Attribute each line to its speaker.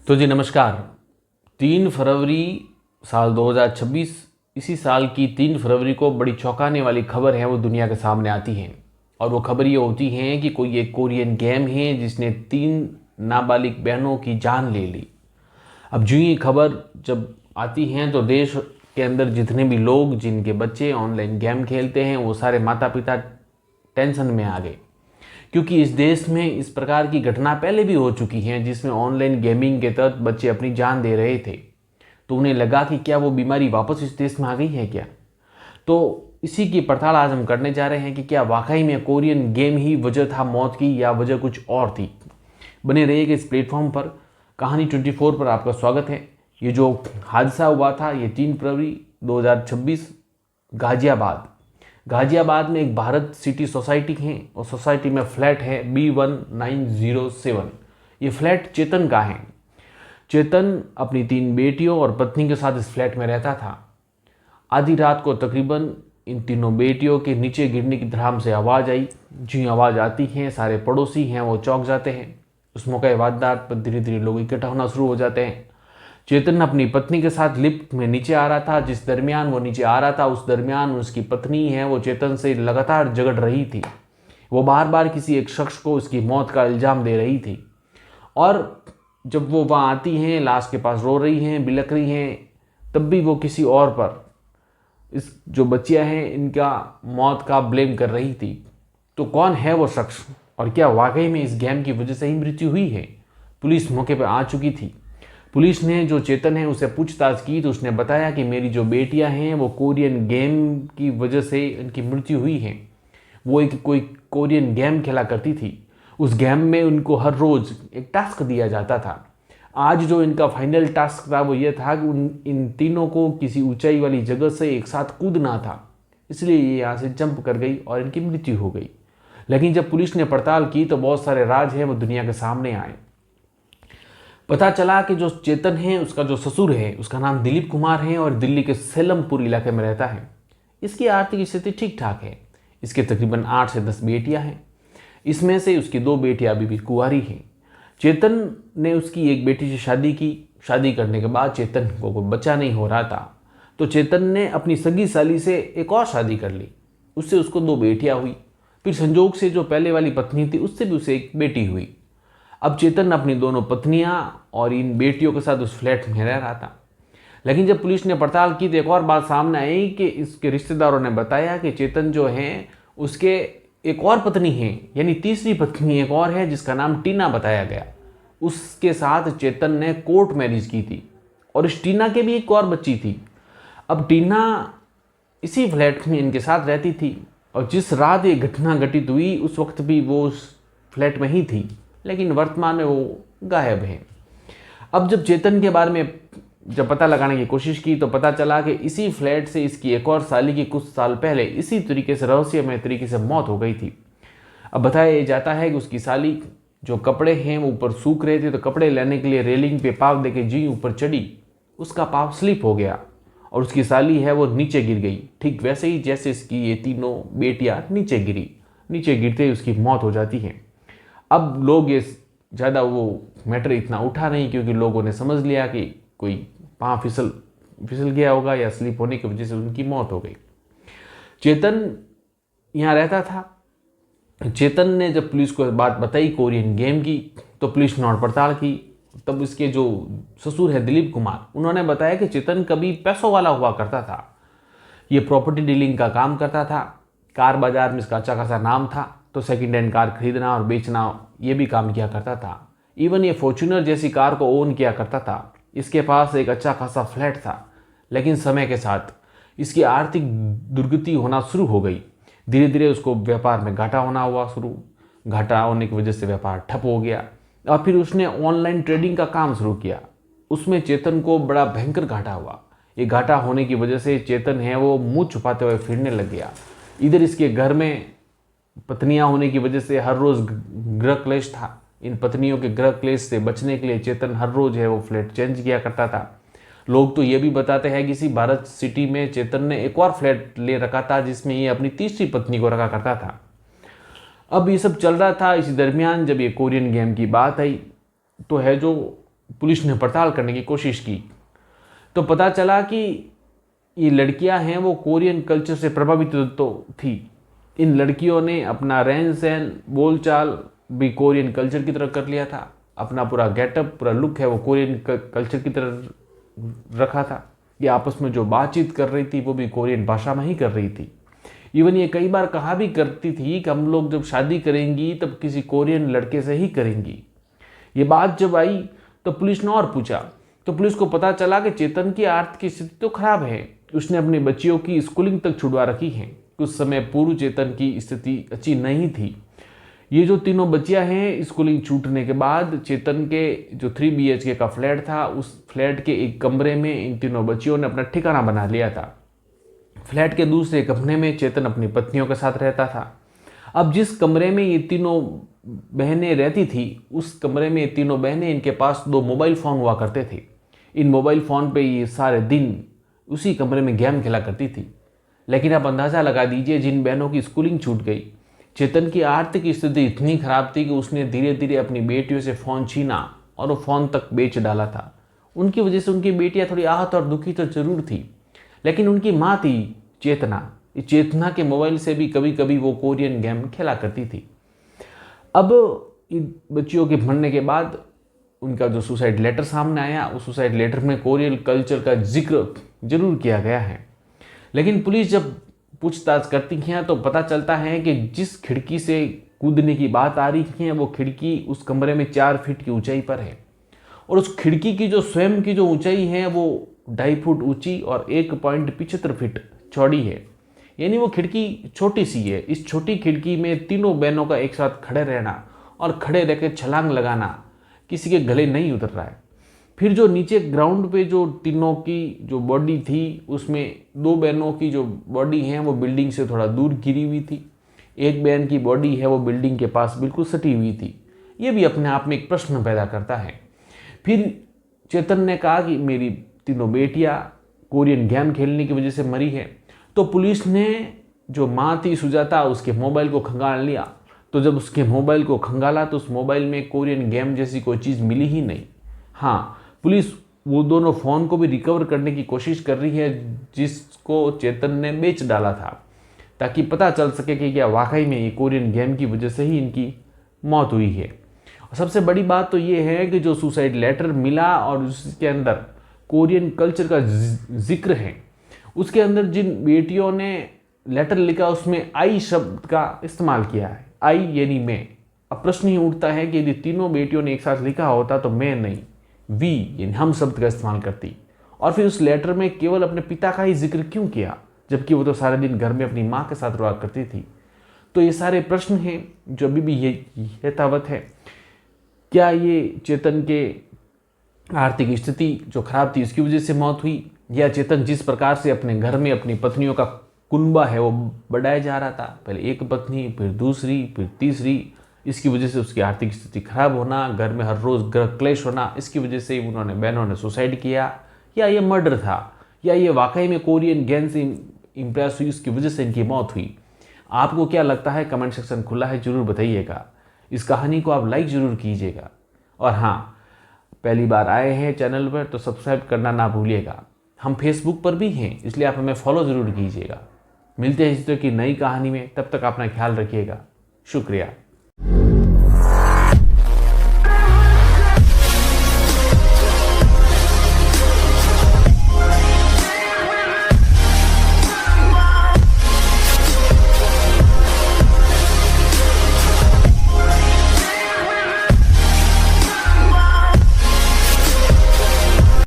Speaker 1: तो जी नमस्कार। 3 फरवरी साल 2026, इसी साल की 3 फरवरी को बड़ी चौंकाने वाली खबर है वो दुनिया के सामने आती है। और वो खबर ये होती है कि कोई एक कोरियन गेम है जिसने 3 नाबालिग बहनों की जान ले ली। अब जो ये खबर जब आती है तो देश के अंदर जितने भी लोग जिनके बच्चे ऑनलाइन गेम खेलते हैं वो सारे माता पिता टेंशन में आ गए, क्योंकि इस देश में इस प्रकार की घटना पहले भी हो चुकी हैं जिसमें ऑनलाइन गेमिंग के तहत बच्चे अपनी जान दे रहे थे। तो उन्हें लगा कि क्या वो बीमारी वापस इस देश में आ गई है क्या। तो इसी की पड़ताल आज हम करने जा रहे हैं कि क्या वाकई में कोरियन गेम ही वजह था मौत की या वजह कुछ और थी। बने रहिएगा इस प्लेटफॉर्म पर। कहानी 24 पर आपका स्वागत है। ये जो हादसा हुआ था ये 3 फरवरी 2026 गाजियाबाद में एक भारत सिटी सोसाइटी है और सोसाइटी में फ्लैट है B1907। ये फ्लैट चेतन का है। चेतन अपनी 3 बेटियों और पत्नी के साथ इस फ्लैट में रहता था। आधी रात को तकरीबन इन तीनों बेटियों के नीचे गिरने की धड़ाम से आवाज़ आई। जी आवाज़ आती है सारे पड़ोसी हैं वो चौंक जाते हैं। उस मौके वारदात पर धीरे धीरे लोग इकट्ठा होना शुरू हो जाते हैं। चेतन अपनी पत्नी के साथ लिफ्ट में नीचे आ रहा था। जिस दरमियान वो नीचे आ रहा था उस दरमियान उसकी पत्नी है वो चेतन से लगातार झगड़ रही थी। वो बार बार किसी एक शख्स को उसकी मौत का इल्ज़ाम दे रही थी। और जब वो वहाँ आती हैं लाश के पास रो रही हैं बिलख रही हैं, तब भी वो किसी और पर इस जो बच्चियाँ हैं इनका मौत का ब्लेम कर रही थी। तो कौन है वो शख्स और क्या वाकई में इस गेम की वजह से ही मृत्यु हुई है। पुलिस मौके पर आ चुकी थी। पुलिस ने जो चेतन है उसे पूछताछ की तो उसने बताया कि मेरी जो बेटियां हैं वो कोरियन गेम की वजह से इनकी मृत्यु हुई है। वो एक कोई कोरियन गेम खेला करती थी। उस गेम में उनको हर रोज़ एक टास्क दिया जाता था। आज जो इनका फाइनल टास्क था वो ये था कि इन तीनों को किसी ऊंचाई वाली जगह से एक साथ कूदना था। इसलिए ये यहाँ से जंप कर गई और इनकी मृत्यु हो गई। लेकिन जब पुलिस ने पड़ताल की तो बहुत सारे राज हैं वो दुनिया के सामने आए। पता चला कि जो चेतन है उसका जो ससुर है उसका नाम दिलीप कुमार है और दिल्ली के सेलमपुर इलाके में रहता है। इसकी आर्थिक स्थिति ठीक ठाक है। इसके तकरीबन 8 से 10 बेटियां हैं। इसमें से उसकी 2 बेटियां अभी भी कुंवारी हैं। चेतन ने उसकी एक बेटी से शादी की। शादी करने के बाद चेतन को कोई बच्चा नहीं हो रहा था तो चेतन ने अपनी सगी साली से एक और शादी कर ली। उससे उसको 2 बेटियां हुई। फिर संजोग से जो पहले वाली पत्नी थी उससे भी उसे एक बेटी हुई। अब चेतन अपनी दोनों पत्नियां और इन बेटियों के साथ उस फ्लैट में रह रहा था। लेकिन जब पुलिस ने पड़ताल की तो एक और बात सामने आई कि इसके रिश्तेदारों ने बताया कि चेतन जो है उसके एक और पत्नी है, यानी तीसरी पत्नी एक और है जिसका नाम टीना बताया गया। उसके साथ चेतन ने कोर्ट मैरिज की थी और इस टीना के भी एक और बच्ची थी। अब टीना इसी फ्लैट में इनके साथ रहती थी और जिस रात ये घटना घटित हुई उस वक्त भी वो उस फ्लैट में ही थी, लेकिन वर्तमान में वो गायब है। अब जब चेतन के बारे में जब पता लगाने की कोशिश की तो पता चला कि इसी फ्लैट से इसकी एक और साली की कुछ साल पहले इसी तरीके से रहस्यमय तरीके से मौत हो गई थी। अब बताया जाता है कि उसकी साली जो कपड़े हैं वो ऊपर सूख रहे थे तो कपड़े लेने के लिए रेलिंग पे पाँव देके जी ऊपर चढ़ी, उसका पाँव स्लिप हो गया और उसकी साली है वो नीचे गिर गई, ठीक वैसे ही जैसे इसकी ये तीनों बेटियाँ नीचे गिरी। नीचे गिरते ही उसकी मौत हो जाती है। अब लोग ये ज़्यादा वो मैटर इतना उठा नहीं क्योंकि लोगों ने समझ लिया कि कोई पाँव फिसल गया होगा या स्लिप होने की वजह से उनकी मौत हो गई। चेतन यहाँ रहता था। चेतन ने जब पुलिस को बात बताई कोरियन गेम की तो पुलिस ने और पड़ताल की। तब इसके जो ससुर है दिलीप कुमार, उन्होंने बताया कि चेतन कभी पैसों वाला हुआ करता था। ये प्रॉपर्टी डीलिंग का काम करता था। कार बाजार में इसका अच्छा खासा नाम था तो सेकंड हैंड कार खरीदना और बेचना ये भी काम किया करता था। इवन ये फॉर्च्यूनर जैसी कार को ओन किया करता था। इसके पास एक अच्छा खासा फ्लैट था। लेकिन समय के साथ इसकी आर्थिक दुर्गति होना शुरू हो गई। धीरे धीरे उसको व्यापार में घाटा होने की वजह से व्यापार ठप हो गया और फिर उसने ऑनलाइन ट्रेडिंग का काम शुरू किया। उसमें चेतन को बड़ा भयंकर घाटा हुआ। ये घाटा होने की वजह से चेतन है वो मुँह छुपाते हुए फिरने लग गया। इधर इसके घर में पत्नियां होने की वजह से हर रोज़ गृह क्लेश था। इन पत्नियों के गृह क्लेश से बचने के लिए चेतन हर रोज़ है वो फ्लैट चेंज किया करता था। लोग तो ये भी बताते हैं कि इसी भारत सिटी में चेतन ने एक और फ्लैट ले रखा था जिसमें ये अपनी तीसरी पत्नी को रखा करता था। अब ये सब चल रहा था। इसी दरमियान जब ये कोरियन गेम की बात आई तो है जो पुलिस ने पड़ताल करने की कोशिश की तो पता चला कि ये लड़कियां हैं वो कोरियन कल्चर से प्रभावित तो थी। इन लड़कियों ने अपना रहन सहन बोलचाल भी कोरियन कल्चर की तरह कर लिया था। अपना पूरा गेटअप पूरा लुक है वो कोरियन कल्चर की तरह रखा था। ये आपस में जो बातचीत कर रही थी वो भी कोरियन भाषा में ही कर रही थी। इवन ये कई बार कहा भी करती थी कि हम लोग जब शादी करेंगी तब किसी कोरियन लड़के से ही करेंगी। ये बात जब आई तो पुलिस ने और पूछा तो पुलिस को पता चला कि चेतन की आर्थिक स्थिति तो खराब है, उसने अपनी बच्चियों की स्कूलिंग तक छुड़वा रखी है। कुछ समय पूर्व चेतन की स्थिति अच्छी नहीं थी। ये जो तीनों बच्चियां हैं स्कूलिंग छूटने के बाद चेतन के जो 3 BHK का फ्लैट था उस फ्लैट के एक कमरे में इन तीनों बच्चियों ने अपना ठिकाना बना लिया था। फ्लैट के दूसरे कमरे में चेतन अपनी पत्नियों के साथ रहता था। अब जिस कमरे में ये तीनों बहनें रहती थी उस कमरे में ये तीनों बहनें इनके पास 2 मोबाइल फ़ोन हुआ करते थे। इन मोबाइल फ़ोन पे ये सारे दिन उसी कमरे में गेम खेला करती थी। लेकिन आप अंदाज़ा लगा दीजिए जिन बहनों की स्कूलिंग छूट गई, चेतन की आर्थिक स्थिति इतनी खराब थी कि उसने धीरे धीरे अपनी बेटियों से फ़ोन छीना और वो फ़ोन तक बेच डाला था। उनकी वजह से उनकी बेटियां थोड़ी आहत और दुखी तो जरूर थी, लेकिन उनकी माँ थी चेतना, इस चेतना के मोबाइल से भी कभी कभी वो कोरियन गेम खेला करती थी। अब इन बच्चियों के मरने के बाद उनका जो सुसाइड लेटर सामने आया उस सुसाइड लेटर में कोरियन कल्चर का जिक्र जरूर किया गया है। लेकिन पुलिस जब पूछताछ करती हैं तो पता चलता है कि जिस खिड़की से कूदने की बात आ रही है वो खिड़की उस कमरे में 4 फीट की ऊंचाई पर है और उस खिड़की की जो स्वयं की जो ऊंचाई है वो 2.5 फुट ऊंची और 1.75 फीट चौड़ी है। यानी वो खिड़की छोटी सी है। इस छोटी खिड़की में तीनों बहनों का एक साथ खड़े रहना और खड़े रह के छलांग लगाना किसी के गले नहीं उतर रहा है। फिर जो नीचे ग्राउंड पे जो तीनों की जो बॉडी थी उसमें 2 बहनों की जो बॉडी है वो बिल्डिंग से थोड़ा दूर गिरी हुई थी। एक बहन की बॉडी है वो बिल्डिंग के पास बिल्कुल सटी हुई थी। ये भी अपने आप में एक प्रश्न पैदा करता है। फिर चेतन ने कहा कि मेरी तीनों बेटियां कोरियन गेम खेलने की वजह से मरी है। तो पुलिस ने जो माँ थी सुजाता उसके मोबाइल को खंगाल लिया। तो जब उसके मोबाइल को खंगाला तो उस मोबाइल में कोरियन गेम जैसी कोई चीज़ मिली ही नहीं। हाँ, पुलिस वो दोनों फ़ोन को भी रिकवर करने की कोशिश कर रही है जिसको चेतन ने बेच डाला था, ताकि पता चल सके कि क्या वाकई में ये कोरियन गेम की वजह से ही इनकी मौत हुई है। और सबसे बड़ी बात तो ये है कि जो सुसाइड लेटर मिला और उसके अंदर कोरियन कल्चर का जिक्र है, उसके अंदर जिन बेटियों ने लेटर लिखा उसमें आई शब्द का इस्तेमाल किया है। आई यानी मैं। अब प्रश्न ही उठता है कि यदि तीनों बेटियों ने एक साथ लिखा होता तो मैं नहीं, वी यानी हम शब्द का इस्तेमाल करती। और फिर उस लेटर में केवल अपने पिता का ही जिक्र क्यों किया, जबकि वो तो सारे दिन घर में अपनी माँ के साथ रहा करती थी। तो ये सारे प्रश्न हैं जो अभी भी ये यथावत है। क्या ये चेतन के आर्थिक स्थिति जो खराब थी उसकी वजह से मौत हुई, या चेतन जिस प्रकार से अपने घर में अपनी पत्नियों का कुनबा है वो बढ़ाया जा रहा था, पहले एक पत्नी फिर दूसरी फिर तीसरी, इसकी वजह से उसकी आर्थिक स्थिति खराब होना, घर में हर रोज़ ग्रह क्लेश होना, इसकी वजह से उन्होंने बहनों ने सुसाइड किया, या ये मर्डर था, या ये वाकई में कोरियन गेम से इम्प्रेस हुई उसकी वजह से इनकी मौत हुई। आपको क्या लगता है? कमेंट सेक्शन खुला है, जरूर बताइएगा। इस कहानी को आप लाइक ज़रूर कीजिएगा। और हाँ, पहली बार आए हैं चैनल पर तो सब्सक्राइब करना ना भूलिएगा। हम फेसबुक पर भी हैं, इसलिए आप हमें फॉलो ज़रूर कीजिएगा। मिलते हैं इस तरह की नई कहानी में, तब तक अपना ख्याल रखिएगा। शुक्रिया।